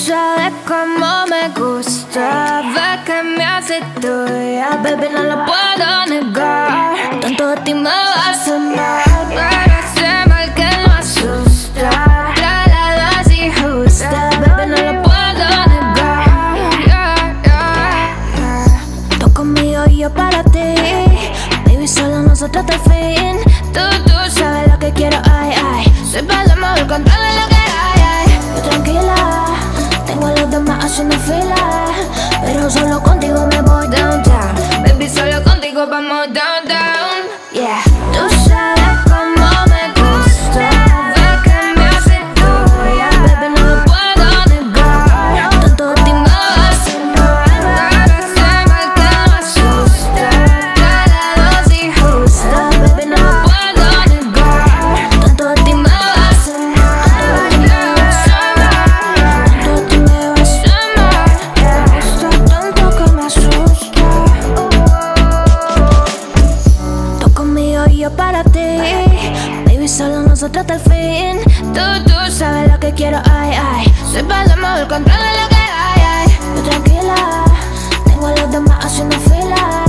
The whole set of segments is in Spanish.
sabes cómo me gusta, ves que me hace tuya, baby, no lo puedo negar. Tanto de ti me vas a amar, pero ese mal que no asusta, trae la dosis el control de lo que hay. Yo tranquila, tengo a los demás haciendo fila, pero solo contigo me voy downtown. Baby, solo contigo vamos downtown. Yeah. Tú sabes cómo me gusta, ves que me hace tuya. Baby, no lo puedo negar, tanto de ti me va a hacer mal. Ahora sé mal que no asusta, que la dosis justa. Baby, no lo puedo negar, tanto de ti me va a hacer mal. Tanto de ti me va a hacer mal. Me gusta tanto que me asusta. Tú conmigo y yo para ti, baby, solo nosotros hasta el fin. Tú sabes lo que quiero, ay, ay. Soy paloma, el control de lo que hay. Yo tranquila, tengo a los demás haciendo fila,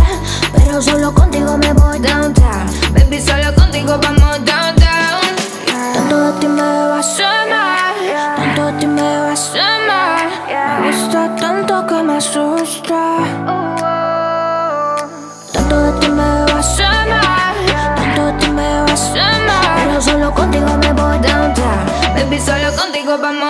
pero solo contigo me voy downtown. Baby, solo contigo vamos downtown. Tanto de ti me va a hacer mal, tanto de ti me va a hacer mal. Me gusta tanto que me asusta. Tanto de ti me va a hacer mal, tanto de ti me va a hacer mal, pero solo contigo me voy downtown. Baby, solo contigo vamos